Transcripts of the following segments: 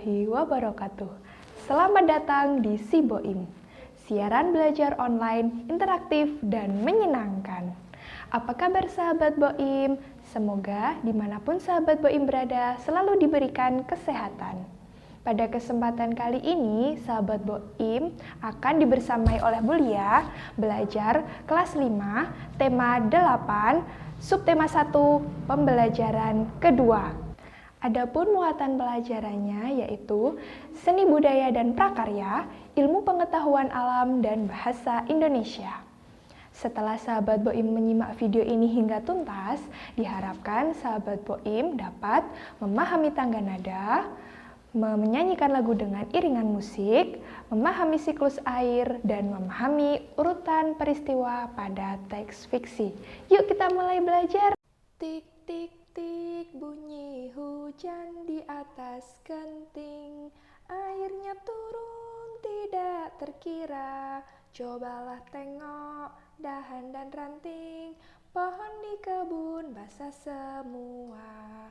warahmatullahi wabarakatuh. Selamat datang di Siboim, siaran belajar online interaktif dan menyenangkan. Apa kabar sahabat Boim? Semoga dimanapun sahabat Boim berada selalu diberikan kesehatan. Pada kesempatan kali ini, sahabat Boim akan dibersamai oleh Bulia belajar kelas 5, tema 8, subtema 1, pembelajaran kedua. Adapun muatan pelajarannya yaitu Seni Budaya dan Prakarya, Ilmu Pengetahuan Alam dan Bahasa Indonesia. Setelah sahabat Boim menyimak video ini hingga tuntas, diharapkan sahabat Boim dapat memahami tangga nada, menyanyikan lagu dengan iringan musik, memahami siklus air, dan memahami urutan peristiwa pada teks fiksi. Yuk kita mulai belajar. Tik tik tik bunyi hujan di atas genting, airnya turun tidak terkira. Cobalah tengok dahan dan ranting, pohon di kebun basah semua.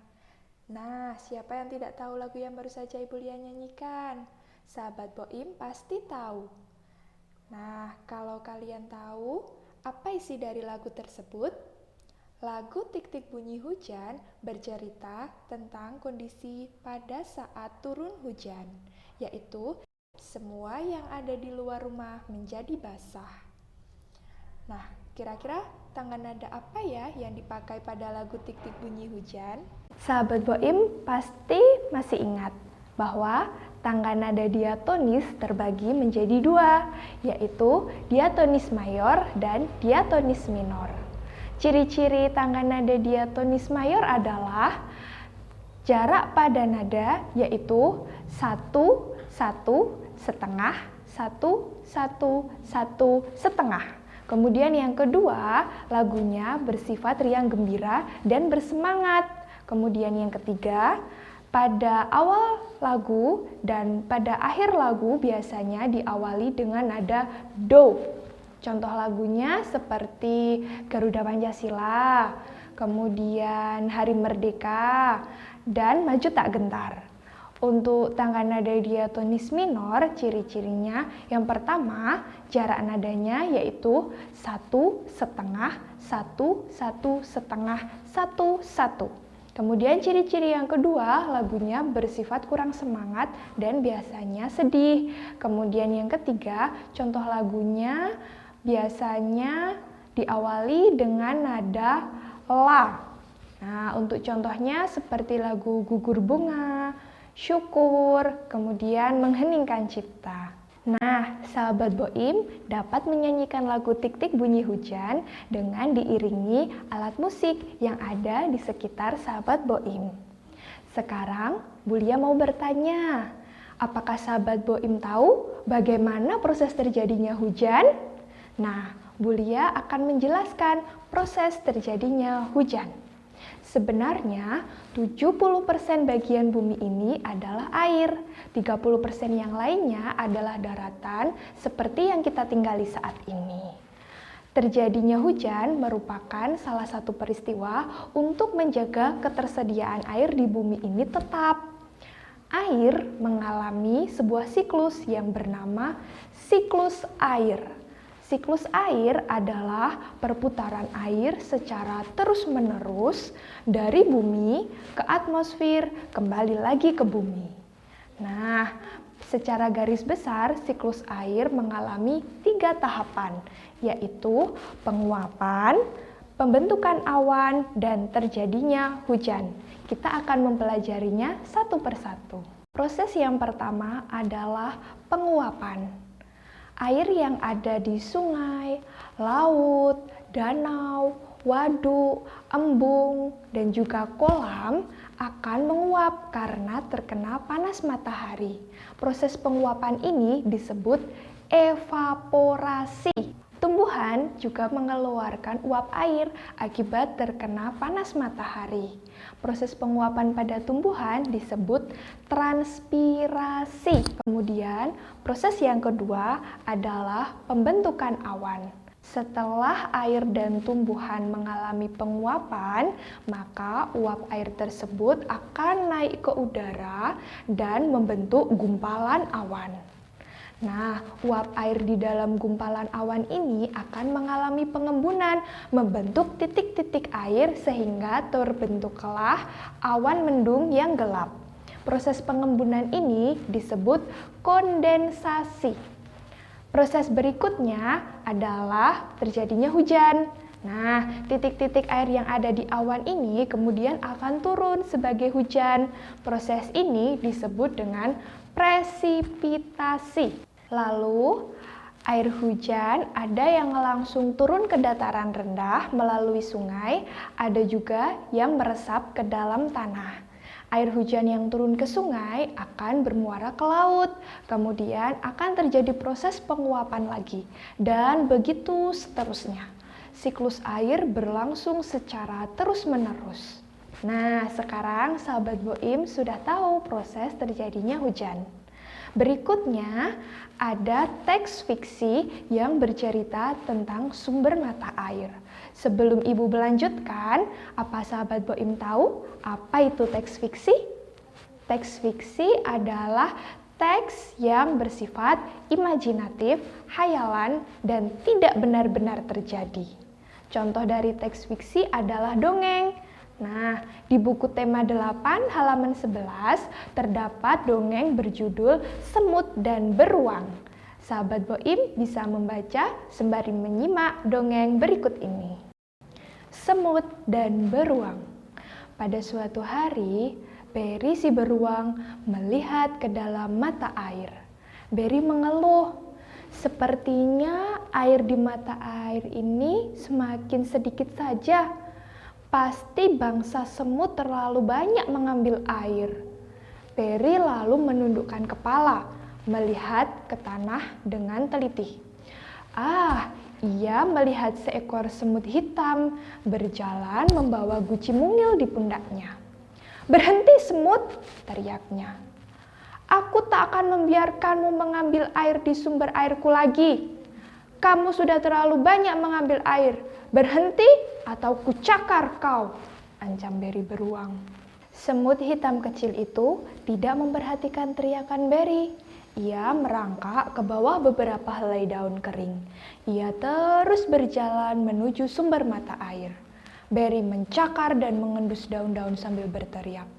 Nah, siapa yang tidak tahu lagu yang baru saja Ibu Lia nyanyikan? Sahabat Boim pasti tahu. Nah, kalau kalian tahu, apa isi dari lagu tersebut? Lagu Tik-Tik Bunyi Hujan bercerita tentang kondisi pada saat turun hujan, yaitu semua yang ada di luar rumah menjadi basah. Nah, kira-kira tangga nada apa ya yang dipakai pada lagu Tik-Tik Bunyi Hujan? Sahabat Boim pasti masih ingat bahwa tangga nada diatonis terbagi menjadi dua, yaitu diatonis mayor dan diatonis minor. Ciri-ciri tangga nada diatonis mayor adalah jarak pada nada yaitu 1, 1, setengah, 1, 1, 1, setengah. Kemudian yang kedua, lagunya bersifat riang gembira dan bersemangat. Kemudian yang ketiga, pada awal lagu dan pada akhir lagu biasanya diawali dengan nada do. Contoh lagunya seperti Garuda Pancasila, kemudian Hari Merdeka, dan Maju Tak Gentar. Untuk tangga nada diatonis minor, ciri-cirinya yang pertama, jarak nadanya yaitu 1, setengah, 1, 1, setengah, 1, 1. Kemudian ciri-ciri yang kedua, lagunya bersifat kurang semangat dan biasanya sedih. Kemudian yang ketiga, contoh lagunya biasanya diawali dengan nada la. Nah, untuk contohnya seperti lagu Gugur Bunga, Syukur, kemudian Mengheningkan Cipta. Nah, sahabat Boim dapat menyanyikan lagu Tik-Tik Bunyi Hujan dengan diiringi alat musik yang ada di sekitar sahabat Boim. Sekarang, Bulia mau bertanya, apakah sahabat Boim tahu bagaimana proses terjadinya hujan? Nah, Bulia akan menjelaskan proses terjadinya hujan. Sebenarnya, 70% bagian bumi ini adalah air, 30% yang lainnya adalah daratan seperti yang kita tinggali saat ini. Terjadinya hujan merupakan salah satu peristiwa untuk menjaga ketersediaan air di bumi ini tetap. Air mengalami sebuah siklus yang bernama siklus air. Siklus air adalah perputaran air secara terus-menerus dari bumi ke atmosfer, kembali lagi ke bumi. Nah, secara garis besar siklus air mengalami 3 tahapan, yaitu penguapan, pembentukan awan, dan terjadinya hujan. Kita akan mempelajarinya satu persatu. Proses yang pertama adalah penguapan. Air yang ada di sungai, laut, danau, waduk, embung, dan juga kolam akan menguap karena terkena panas matahari. Proses penguapan ini disebut evaporasi. Tumbuhan juga mengeluarkan uap air akibat terkena panas matahari. Proses penguapan pada tumbuhan disebut transpirasi. Kemudian, proses yang kedua adalah pembentukan awan. Setelah air dan tumbuhan mengalami penguapan, maka uap air tersebut akan naik ke udara dan membentuk gumpalan awan. Nah, uap air di dalam gumpalan awan ini akan mengalami pengembunan, membentuk titik-titik air sehingga terbentuklah awan mendung yang gelap. Proses pengembunan ini disebut kondensasi. Proses berikutnya adalah terjadinya hujan. Nah, titik-titik air yang ada di awan ini kemudian akan turun sebagai hujan. Proses ini disebut dengan presipitasi. Lalu, air hujan ada yang langsung turun ke dataran rendah melalui sungai, ada juga yang meresap ke dalam tanah. Air hujan yang turun ke sungai akan bermuara ke laut, kemudian akan terjadi proses penguapan lagi, dan begitu seterusnya. Siklus air berlangsung secara terus-menerus. Nah, sekarang sahabat Boim sudah tahu proses terjadinya hujan. Berikutnya, ada teks fiksi yang bercerita tentang sumber mata air. Sebelum Ibu melanjutkan, apa sahabat Boim tahu apa itu teks fiksi? Teks fiksi adalah teks yang bersifat imajinatif, hayalan, dan tidak benar-benar terjadi. Contoh dari teks fiksi adalah dongeng. Nah, di buku tema 8 halaman 11 terdapat dongeng berjudul Semut dan Beruang. Sahabat Boim bisa membaca sembari menyimak dongeng berikut ini. Semut dan Beruang. Pada suatu hari, Beri si beruang melihat ke dalam mata air. Beri mengeluh, sepertinya air di mata air ini semakin sedikit saja. Pasti bangsa semut terlalu banyak mengambil air. Beri lalu menundukkan kepala, melihat ke tanah dengan teliti. Ia melihat seekor semut hitam berjalan membawa guci mungil di pundaknya. "Berhenti semut!" teriaknya. "Aku tak akan membiarkanmu mengambil air di sumber airku lagi. Kamu sudah terlalu banyak mengambil air. Berhenti atau kucakar kau!" ancam Beri beruang. Semut hitam kecil itu tidak memperhatikan teriakan Beri. Ia merangkak ke bawah beberapa helai daun kering. Ia terus berjalan menuju sumber mata air. Beri mencakar dan mengendus daun-daun sambil berteriak,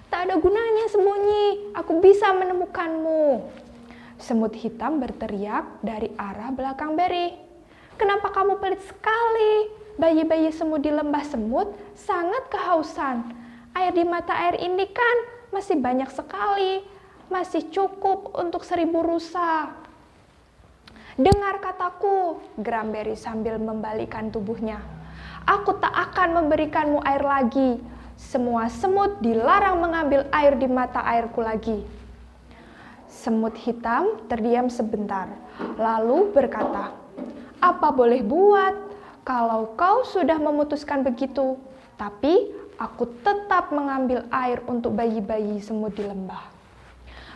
"Tak ada gunanya sembunyi, aku bisa menemukanmu." Semut hitam berteriak dari arah belakang Beri. "Kenapa kamu pelit sekali? Bayi-bayi semut di lembah semut sangat kehausan. Air di mata air ini kan masih banyak sekali. Masih cukup untuk 1000 rusa." "Dengar kataku," geram Beri sambil membalikkan tubuhnya. "Aku tak akan memberikanmu air lagi. Semua semut dilarang mengambil air di mata airku lagi." Semut hitam terdiam sebentar, lalu berkata, "Apa boleh buat kalau kau sudah memutuskan begitu? Tapi aku tetap mengambil air untuk bayi-bayi semut di lembah."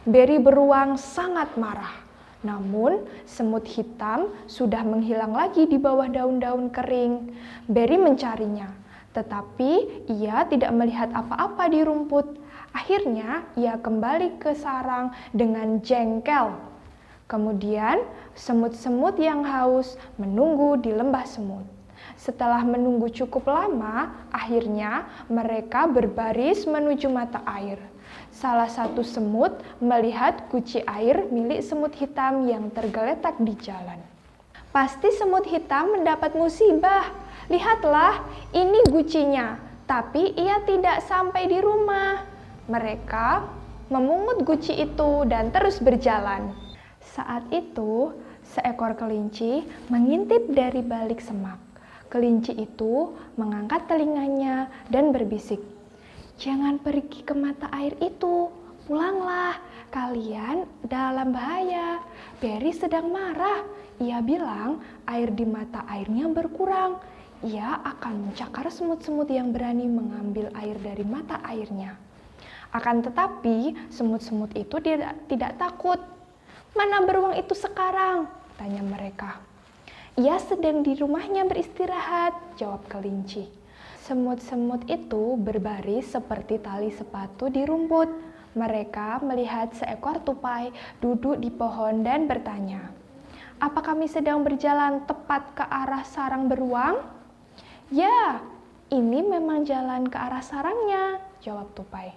Beri beruang sangat marah. Namun, semut hitam sudah menghilang lagi di bawah daun-daun kering. Beri mencarinya, tetapi ia tidak melihat apa-apa di rumput. Akhirnya, ia kembali ke sarang dengan jengkel. Kemudian, semut-semut yang haus menunggu di lembah semut. Setelah menunggu cukup lama, akhirnya mereka berbaris menuju mata air. Salah satu semut melihat guci air milik semut hitam yang tergeletak di jalan. "Pasti semut hitam mendapat musibah. Lihatlah, ini gucinya, tapi ia tidak sampai di rumah." Mereka memungut guci itu dan terus berjalan. Saat itu, seekor kelinci mengintip dari balik semak. Kelinci itu mengangkat telinganya dan berbisik, "Jangan pergi ke mata air itu, pulanglah, kalian dalam bahaya. Beri sedang marah. Ia bilang air di mata airnya berkurang. Ia akan mencakar semut-semut yang berani mengambil air dari mata airnya." Akan tetapi, semut-semut itu tidak takut. "Mana beruang itu sekarang?" tanya mereka. Ia sedang di rumahnya beristirahat, jawab kelinci. Semut-semut itu berbaris seperti tali sepatu di rumput. Mereka melihat seekor tupai duduk di pohon dan bertanya, "Apa kami sedang berjalan tepat ke arah sarang beruang?" "Ya, ini memang jalan ke arah sarangnya," jawab tupai.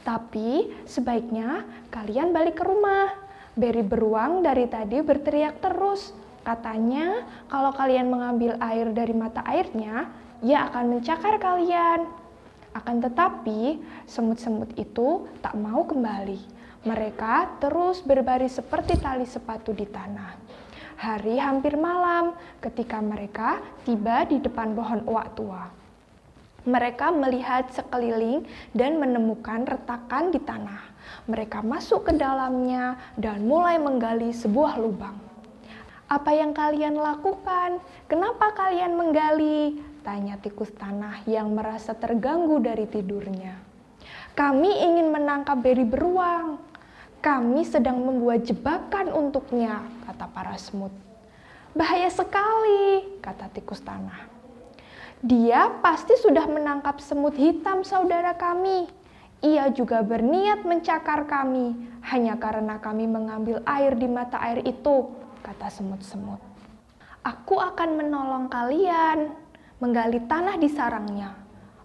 "Tapi sebaiknya kalian balik ke rumah. Beri beruang dari tadi berteriak terus. Katanya kalau kalian mengambil air dari mata airnya, ia akan mencakar kalian." Akan tetapi, semut-semut itu tak mau kembali. Mereka terus berbaris seperti tali sepatu di tanah. Hari hampir malam ketika mereka tiba di depan pohon oak tua. Mereka melihat sekeliling dan menemukan retakan di tanah. Mereka masuk ke dalamnya dan mulai menggali sebuah lubang. "Apa yang kalian lakukan? Kenapa kalian menggali?" tanya tikus tanah yang merasa terganggu dari tidurnya. "Kami ingin menangkap beri beruang. Kami sedang membuat jebakan untuknya," kata para semut. "Bahaya sekali," kata tikus tanah. "Dia pasti sudah menangkap semut hitam saudara kami. Ia juga berniat mencakar kami hanya karena kami mengambil air di mata air itu," kata semut-semut. "Aku akan menolong kalian menggali tanah di sarangnya.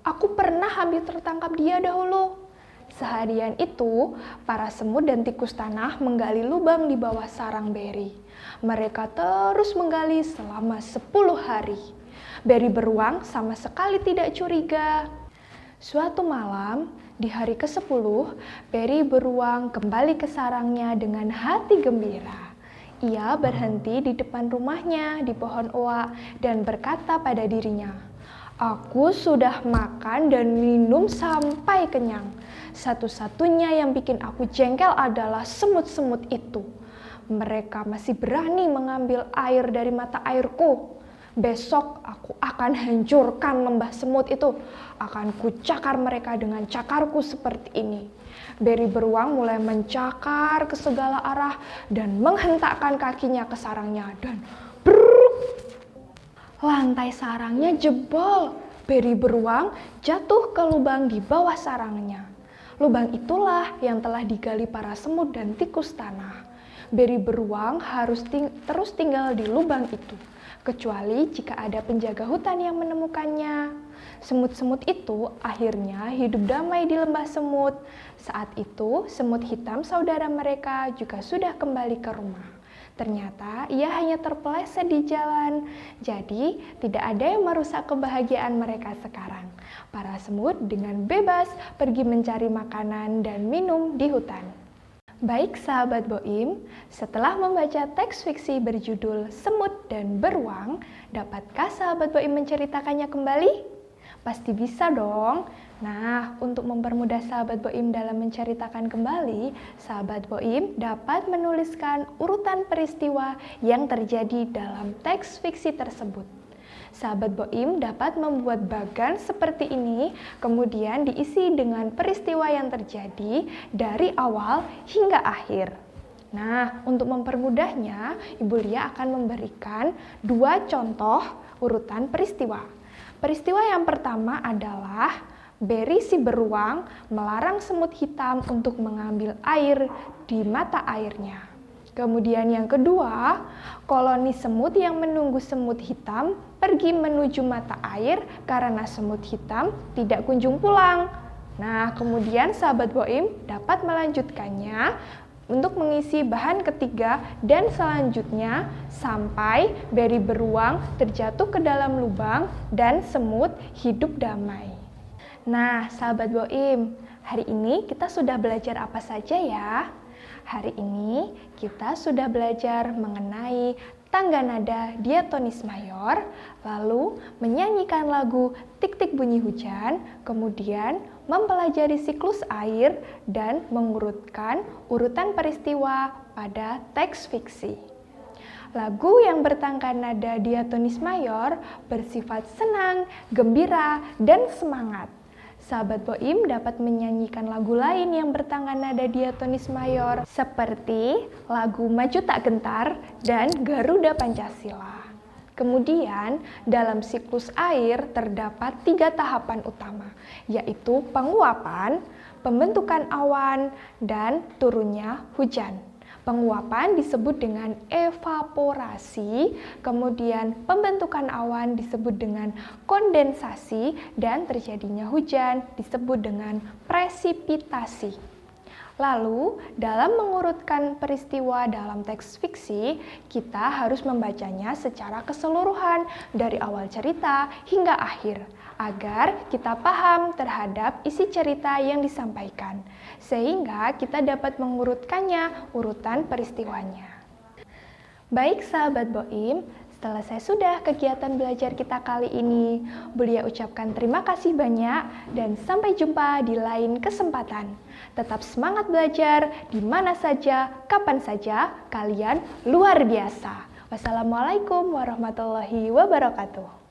Aku pernah hampir tertangkap dia dahulu." Seharian itu, para semut dan tikus tanah menggali lubang di bawah sarang beri. Mereka terus menggali selama 10 hari. Beri beruang sama sekali tidak curiga. Suatu malam, di hari ke-10, beri beruang kembali ke sarangnya dengan hati gembira. Ia berhenti di depan rumahnya di pohon oak dan berkata pada dirinya, "Aku sudah makan dan minum sampai kenyang. Satu-satunya yang bikin aku jengkel adalah semut-semut itu. Mereka masih berani mengambil air dari mata airku. Besok aku akan hancurkan lembah semut itu. Akan kucakar mereka dengan cakarku seperti ini." Beri beruang mulai mencakar ke segala arah dan menghentakkan kakinya ke sarangnya dan brrrr, lantai sarangnya jebol. Beri beruang jatuh ke lubang di bawah sarangnya. Lubang itulah yang telah digali para semut dan tikus tanah. Beri beruang harus terus tinggal di lubang itu, kecuali jika ada penjaga hutan yang menemukannya. Semut-semut itu akhirnya hidup damai di lembah semut. Saat itu, semut hitam saudara mereka juga sudah kembali ke rumah. Ternyata ia hanya terpeleset di jalan, jadi tidak ada yang merusak kebahagiaan mereka sekarang. Para semut dengan bebas pergi mencari makanan dan minum di hutan. Baik sahabat Boim, setelah membaca teks fiksi berjudul Semut dan Beruang, dapatkah sahabat Boim menceritakannya kembali? Pasti bisa dong. Nah, untuk mempermudah sahabat Boim dalam menceritakan kembali, sahabat Boim dapat menuliskan urutan peristiwa yang terjadi dalam teks fiksi tersebut. Sahabat Boim dapat membuat bagan seperti ini, kemudian diisi dengan peristiwa yang terjadi dari awal hingga akhir. Nah, untuk mempermudahnya, Ibu Lia akan memberikan 2 contoh urutan peristiwa. Peristiwa yang pertama adalah Beri si beruang melarang semut hitam untuk mengambil air di mata airnya. Kemudian yang kedua, koloni semut yang menunggu semut hitam pergi menuju mata air karena semut hitam tidak kunjung pulang. Nah, kemudian sahabat Boim dapat melanjutkannya untuk mengisi bahan ketiga dan selanjutnya sampai beri beruang terjatuh ke dalam lubang dan semut hidup damai. Nah, sahabat Boim, hari ini kita sudah belajar apa saja ya? Hari ini kita sudah belajar mengenai tangga nada diatonis mayor, lalu menyanyikan lagu Tik-tik bunyi hujan, kemudian mempelajari siklus air, dan mengurutkan urutan peristiwa pada teks fiksi. Lagu yang bertangga nada diatonis mayor bersifat senang, gembira, dan semangat. Sahabat Boim dapat menyanyikan lagu lain yang bertangga nada diatonis mayor seperti lagu Maju Tak Gentar dan Garuda Pancasila. Kemudian, dalam siklus air terdapat 3 tahapan utama, yaitu penguapan, pembentukan awan, dan turunnya hujan. Penguapan disebut dengan evaporasi, kemudian pembentukan awan disebut dengan kondensasi, dan terjadinya hujan disebut dengan presipitasi. Lalu, dalam mengurutkan peristiwa dalam teks fiksi, kita harus membacanya secara keseluruhan dari awal cerita hingga akhir, agar kita paham terhadap isi cerita yang disampaikan, sehingga kita dapat mengurutkannya urutan peristiwanya. Baik sahabat Boim, selesai sudah kegiatan belajar kita kali ini. Bulia ucapkan terima kasih banyak dan sampai jumpa di lain kesempatan. Tetap semangat belajar di mana saja, kapan saja, kalian luar biasa. Wassalamualaikum warahmatullahi wabarakatuh.